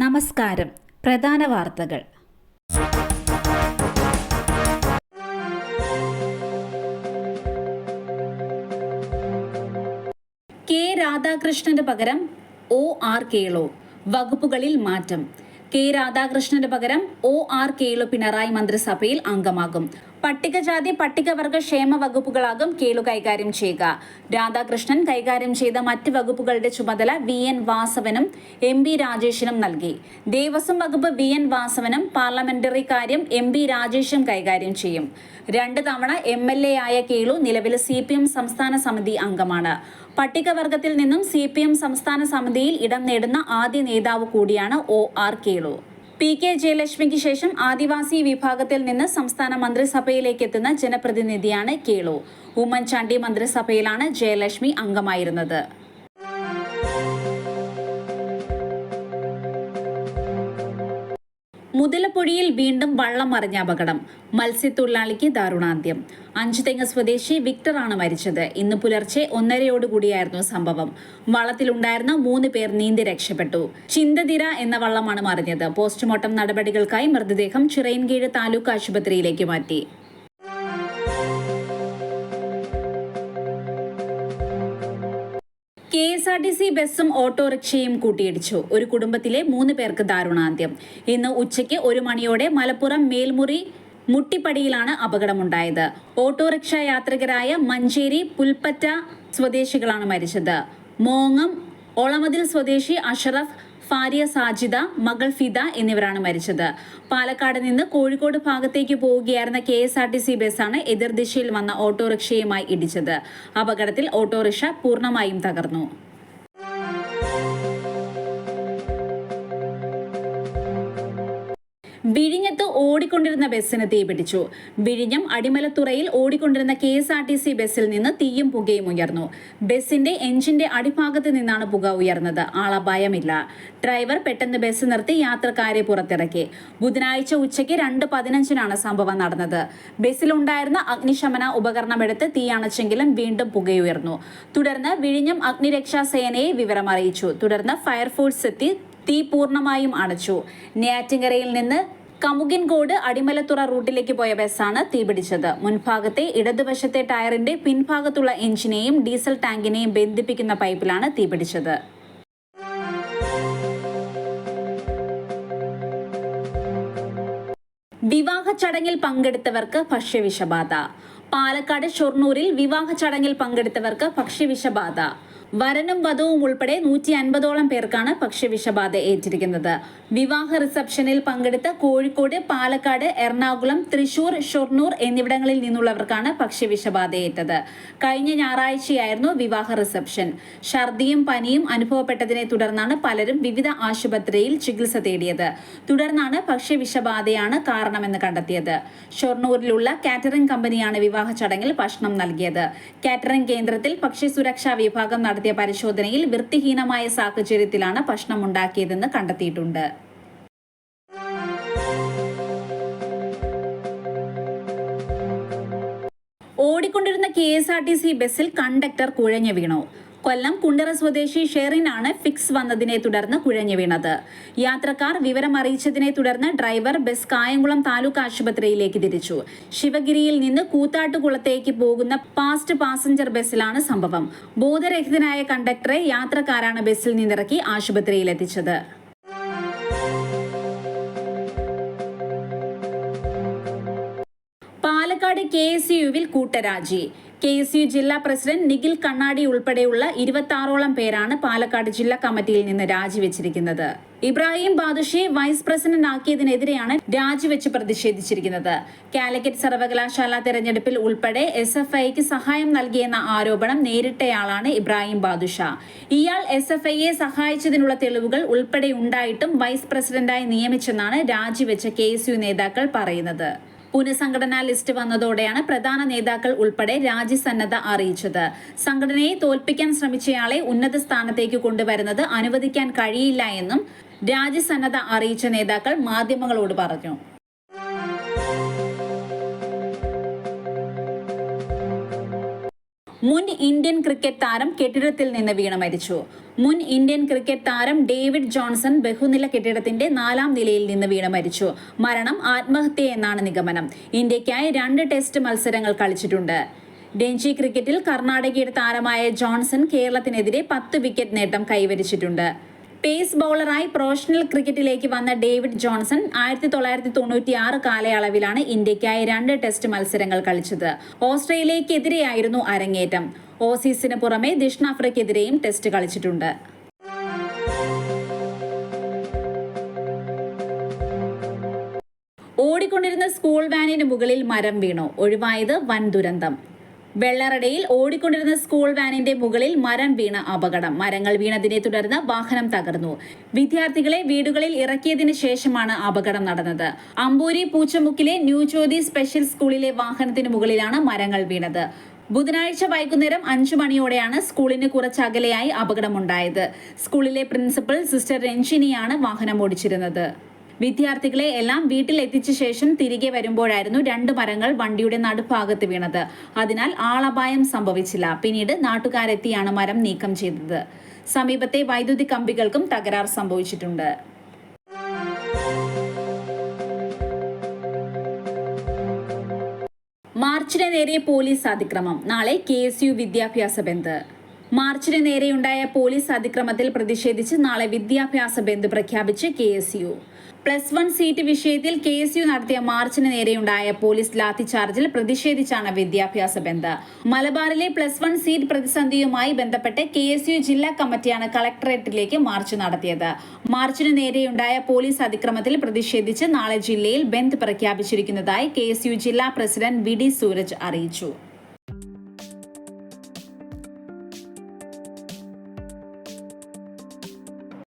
നമസ്കാരം. പ്രധാന വാർത്തകൾ. കെ രാധാകൃഷ്ണന് പകരം OR കേളു. വകുപ്പുകളിൽ മാറ്റം. കെ രാധാകൃഷ്ണന് പകരം OR കേളു പിണറായി മന്ത്രിസഭയിൽ അംഗമാകും. പട്ടികജാതി പട്ടികവർഗ ക്ഷേമ വകുപ്പുകളാകും കേളു കൈകാര്യം ചെയ്യുക. രാധാകൃഷ്ണൻ കൈകാര്യം ചെയ്ത മറ്റ് വകുപ്പുകളുടെ ചുമതല VN വാസവനും MB രാജേഷിനും നൽകി. ദേവസ്വം വകുപ്പ് VN വാസവനും പാർലമെന്ററി കാര്യം MB രാജേഷും കൈകാര്യം ചെയ്യും. 2 തവണ MLA ആയ കേളു നിലവിൽ CPM സംസ്ഥാന സമിതി അംഗമാണ്. പട്ടികവർഗത്തിൽ നിന്നും CPM സംസ്ഥാന സമിതിയിൽ ഇടം നേടുന്ന ആദ്യ നേതാവ് കൂടിയാണ് OR കേളു. PK ജയലക്ഷ്മിക്ക് ശേഷം ആദിവാസി വിഭാഗത്തിൽ നിന്ന് സംസ്ഥാന മന്ത്രിസഭയിലേക്ക് എത്തുന്ന ജനപ്രതിനിധിയാണ് കേളു. ഉമ്മൻചാണ്ടി മന്ത്രിസഭയിലാണ് ജയലക്ഷ്മി അംഗമായിരുന്നത്. മുതലപ്പൊഴിയിൽ വീണ്ടും വള്ളം മറിഞ്ഞ അപകടം. മത്സ്യത്തൊഴിലാളിക്ക് ദാരുണാന്ത്യം. അഞ്ചുതെങ്ങ് സ്വദേശി വിക്ടറാണ് മരിച്ചത്. ഇന്ന് പുലർച്ചെ 1:30 സംഭവം. വള്ളത്തിലുണ്ടായിരുന്ന 3 പേർ നീന്തി രക്ഷപ്പെട്ടു. ചിന്തതിര എന്ന വള്ളമാണ് മറിഞ്ഞത്. പോസ്റ്റ്മോർട്ടം നടപടികൾക്കായി മൃതദേഹം ചിറയൻകീഴ് താലൂക്ക് ആശുപത്രിയിലേക്ക് മാറ്റി. KSRTC ബസ്സും ഓട്ടോറിക്ഷയും കൂട്ടിയിടിച്ചു. ഒരു കുടുംബത്തിലെ 3 പേർക്ക് ദാരുണാന്ത്യം. ഇന്ന് ഉച്ചയ്ക്ക് 1 മണിയോടെ മലപ്പുറം മേൽമുറി മുട്ടിപ്പടിയിലാണ് അപകടമുണ്ടായത്. ഓട്ടോറിക്ഷ യാത്രികരായ മഞ്ചേരി പുൽപ്പറ്റ സ്വദേശികളാണ് മരിച്ചത്. മോങ്ങം ഒളമതിൽ സ്വദേശി അഷറഫ്, ഭാര്യ സാജിദ, മകൾ ഫിദ എന്നിവരാണ് മരിച്ചത്. പാലക്കാട് നിന്ന് കോഴിക്കോട് ഭാഗത്തേക്ക് പോവുകയായിരുന്ന KSRTC ബസ്സാണ് എതിർദിശയിൽ വന്ന ഓട്ടോറിക്ഷയുമായി ഇടിച്ചത്. അപകടത്തിൽ ഓട്ടോറിക്ഷ പൂർണ്ണമായും തകർന്നു. വിഴിഞ്ഞത്ത് ഓടിക്കൊണ്ടിരുന്ന ബസ്സിന് തീപിടിച്ചു. വിഴിഞ്ഞം അടിമലത്തുറയിൽ ഓടിക്കൊണ്ടിരുന്ന KSRTC ബസ്സിൽ നിന്ന് തീയും പുകയും ഉയർന്നു. ബസ്സിന്റെ എഞ്ചിന്റെ അടിഭാഗത്ത് നിന്നാണ് പുക ഉയർന്നത്. ആളപായമില്ല. ഡ്രൈവർ പെട്ടെന്ന് ബസ് നിർത്തി യാത്രക്കാരെ പുറത്തിറക്കി. ബുധനാഴ്ച ഉച്ചയ്ക്ക് 2:15 സംഭവം നടന്നത്. ബസ്സിലുണ്ടായിരുന്ന അഗ്നിശമന ഉപകരണമെടുത്ത് തീയണച്ചെങ്കിലും വീണ്ടും പുകയുയർന്നു. തുടർന്ന് വിഴിഞ്ഞം അഗ്നിരക്ഷാ സേനയെ വിവരമറിയിച്ചു. തുടർന്ന് ഫയർഫോഴ്സ് എത്തി തീ പൂർണ്ണമായും അണച്ചു. നെയ്യാറ്റിൻകരയിൽ നിന്ന് കമുകിൻകോട് അടിമലത്തുറ റൂട്ടിലേക്ക് പോയ ബസ്സാണ് തീപിടിച്ചത്. മുൻഭാഗത്തെ ഇടതുവശത്തെ ടയറിന്റെ പിൻഭാഗത്തുള്ള എഞ്ചിനെയും ഡീസൽ ടാങ്കിനെയും ബന്ധിപ്പിക്കുന്ന പൈപ്പിലാണ് തീപിടിച്ചത്. വിവാഹ ചടങ്ങിൽ പങ്കെടുത്തവർക്ക് ഭക്ഷ്യവിഷബാധ. പാലക്കാട് ഷൊർണൂരിൽ വിവാഹ ചടങ്ങിൽ പങ്കെടുത്തവർക്ക് ഭക്ഷ്യവിഷബാധ. വരനും വധുവും ഉൾപ്പെടെ 150ഓളം പേർക്കാണ് ഭക്ഷ്യവിഷബാധ ഏറ്റിരിക്കുന്നത്. വിവാഹ റിസപ്ഷനിൽ പങ്കെടുത്ത കോഴിക്കോട്, പാലക്കാട്, എറണാകുളം, തൃശൂർ, ഷൊർണൂർ എന്നിവിടങ്ങളിൽ നിന്നുള്ളവർക്കാണ് ഭക്ഷ്യവിഷബാധയേറ്റത്. കഴിഞ്ഞ ഞായറാഴ്ചയായിരുന്നു വിവാഹ റിസപ്ഷൻ. ഛർദിയും പനിയും അനുഭവപ്പെട്ടതിനെ തുടർന്നാണ് പലരും വിവിധ ആശുപത്രിയിൽ ചികിത്സ തേടിയത്. തുടർന്നാണ് ഭക്ഷ്യവിഷബാധയാണ് കാരണമെന്ന് കണ്ടെത്തിയത്. ഷൊർണൂരിലുള്ള കാറ്ററിംഗ് കമ്പനിയാണ് വിവാഹ ചടങ്ങിൽ ഭക്ഷണം നൽകിയത്. കാറ്ററിംഗ് കേന്ദ്രത്തിൽ ഭക്ഷ്യസുരക്ഷാ വിഭാഗം നടത്തിയ പരിശോധനയിൽ വൃത്തിഹീനമായ സാഹചര്യത്തിലാണ് ഭക്ഷണം ഉണ്ടാക്കിയതെന്ന് കണ്ടെത്തിയിട്ടുണ്ട്. ഓടിക്കൊണ്ടിരുന്ന KSRTC ബസ്സിൽ കണ്ടക്ടർ കുഴഞ്ഞു വീണു. കൊല്ലം കുണ്ടറ സ്വദേശി ഷെറിനാണ് ഫിക്സ് വന്നതിനെ തുടർന്ന് കുഴഞ്ഞു വീണത്. യാത്രക്കാർ വിവരമറിയിച്ചതിനെ തുടർന്ന് ഡ്രൈവർ ബസ് കായംകുളം താലൂക്ക് ആശുപത്രിയിലേക്ക് തിരിച്ചു. ശിവഗിരിയിൽ നിന്ന് കൂത്താട്ടുകുളത്തേക്ക് പോകുന്ന ഫാസ്റ്റ് പാസഞ്ചർ ബസ്സിലാണ് സംഭവം. ബോധരഹിതനായ കണ്ടക്ടറെ യാത്രക്കാരാണ് ബസ്സിൽ നിന്നിറക്കി ആശുപത്രിയിലെത്തിച്ചത്. പാലക്കാട് KSUവിൽ കൂട്ടരാജി. KSU ജില്ലാ പ്രസിഡന്റ് നിഖിൽ കണ്ണാടി ഉൾപ്പെടെയുള്ള 26ഓളം പേരാണ് പാലക്കാട് ജില്ലാ കമ്മിറ്റിയിൽ നിന്ന് രാജിവെച്ചിരിക്കുന്നത്. ഇബ്രാഹിം ബാദുഷയെ വൈസ് പ്രസിഡന്റ് ആക്കിയതിനെതിരെയാണ് രാജിവെച്ച് പ്രതിഷേധിച്ചിരിക്കുന്നത്. കാലിക്കറ്റ് സർവകലാശാല തെരഞ്ഞെടുപ്പിൽ ഉൾപ്പെടെ SFIക്ക് സഹായം നൽകിയെന്ന ആരോപണം നേരിട്ടയാളാണ് ഇബ്രാഹിം ബാദുഷ. ഇയാൾ SFIയെ സഹായിച്ചതിനുള്ള തെളിവുകൾ ഉൾപ്പെടെ ഉണ്ടായിട്ടും വൈസ് പ്രസിഡന്റായി നിയമിച്ചെന്നാണ് രാജിവെച്ച KSU നേതാക്കൾ പറയുന്നത്. പുനഃസംഘടനാ ലിസ്റ്റ് വന്നതോടെയാണ് പ്രധാന നേതാക്കൾ ഉൾപ്പെടെ രാജിസന്നദ്ധ അറിയിച്ചത്. സംഘടനയെ തോൽപ്പിക്കാൻ ശ്രമിച്ചയാളെ ഉന്നത സ്ഥാനത്തേക്ക് കൊണ്ടുവരുന്നത് അനുവദിക്കാൻ കഴിയില്ല എന്നും രാജിസന്നദ്ധ അറിയിച്ച നേതാക്കൾ മാധ്യമങ്ങളോട് പറഞ്ഞു. മുൻ ഇന്ത്യൻ ക്രിക്കറ്റ് താരം കെട്ടിടത്തിൽ നിന്ന് വീണ് മരിച്ചു. മുൻ ഇന്ത്യൻ ക്രിക്കറ്റ് താരം ഡേവിഡ് ജോൺസൺ ബഹുനില കെട്ടിടത്തിന്റെ 4ാം നിലയിൽ നിന്ന് വീണ് മരിച്ചു. മരണം ആത്മഹത്യ എന്നാണ് നിഗമനം. ഇന്ത്യയ്ക്കായി 2 ടെസ്റ്റ് മത്സരങ്ങൾ കളിച്ചിട്ടുണ്ട്. രഞ്ജി ക്രിക്കറ്റിൽ കർണാടകയുടെ താരമായ ജോൺസൺ കേരളത്തിനെതിരെ 10 വിക്കറ്റ് നേട്ടം കൈവരിച്ചിട്ടുണ്ട്. പേസ് ബൗളറായി പ്രൊഫഷണൽ ക്രിക്കറ്റിലേക്ക് വന്ന ഡേവിഡ് ജോൺസൺ 1996 കാലയളവിലാണ് ഇന്ത്യയ്ക്കായി 2 ടെസ്റ്റ് മത്സരങ്ങൾ കളിച്ചത്. ഓസ്ട്രേലിയക്കെതിരെയായിരുന്നു അരങ്ങേറ്റം. ഓസീസിന് പുറമെ ദക്ഷിണാഫ്രിക്കയ്ക്കെതിരെയും ടെസ്റ്റ് കളിച്ചിട്ടുണ്ട്. ഓടിക്കൊണ്ടിരുന്ന സ്കൂൾ വാനിന് മുകളിൽ മരം വീണു. ഒഴിവായത് വൻ ദുരന്തം. വെള്ളറടയിൽ ഓടിക്കൊണ്ടിരുന്ന സ്കൂൾ വാനിന്റെ മുകളിൽ മരം വീണ അപകടം. മരങ്ങൾ വീണതിനെ തുടർന്ന് വാഹനം തകർന്നു. വിദ്യാർത്ഥികളെ വീടുകളിൽ ഇറക്കിയതിനു ശേഷമാണ് അപകടം നടന്നത്. അമ്പൂരി പൂച്ചമുക്കിലെ ന്യൂ ജ്യോതി സ്പെഷ്യൽ സ്കൂളിലെ വാഹനത്തിന് മുകളിലാണ് മരങ്ങൾ വീണത്. ബുധനാഴ്ച വൈകുന്നേരം 5 മണിയോടെയാണ് സ്കൂളിന് കുറച്ചകലെയായി അപകടമുണ്ടായത്. സ്കൂളിലെ പ്രിൻസിപ്പൽ സിസ്റ്റർ രഞ്ജിനിയാണ് വാഹനം ഓടിച്ചിരുന്നത്. വിദ്യാർത്ഥികളെ എല്ലാം വീട്ടിൽ എത്തിച്ച ശേഷം തിരികെ വരുമ്പോഴായിരുന്നു 2 മരങ്ങൾ വണ്ടിയുടെ നടുഭാഗത്ത് വീണത്. അതിനാൽ ആളപായം സംഭവിച്ചില്ല. പിന്നീട് നാട്ടുകാരെത്തിയാണ് മരം നീക്കം ചെയ്തത്. സമീപത്തെ വൈദ്യുതി കമ്പികൾക്കും തകരാർ സംഭവിച്ചിട്ടുണ്ട്. മാർച്ചിന് നേരെ പോലീസ് അതിക്രമം. നാളെ KSU വിദ്യാഭ്യാസ ബന്ദ്. മാർച്ചിന് നേരെയുണ്ടായ പോലീസ് അതിക്രമത്തിൽ പ്രതിഷേധിച്ച് നാളെ വിദ്യാഭ്യാസ ബന്ദ് പ്രഖ്യാപിച്ച് KSU. +1 സീറ്റ് വിഷയത്തിൽ KSU നടത്തിയ മാർച്ചിന് നേരെയുണ്ടായ പോലീസ് ലാത്തിചാർജിൽ പ്രതിഷേധിച്ചാണ് വിദ്യാഭ്യാസ ബന്ദ്. മലബാറിലെ +1 സീറ്റ് പ്രതിസന്ധിയുമായി ബന്ധപ്പെട്ട് KSU ജില്ലാ കമ്മിറ്റിയാണ് കളക്ടറേറ്റിലേക്ക് മാർച്ച് നടത്തിയത്. മാർച്ചിന് നേരെയുണ്ടായ പോലീസ് അതിക്രമത്തിൽ പ്രതിഷേധിച്ച് നാളെ ജില്ലയിൽ ബന്ദ് പ്രഖ്യാപിച്ചിരിക്കുന്നതായി KSU ജില്ലാ പ്രസിഡന്റ് VD സൂരജ് അറിയിച്ചു.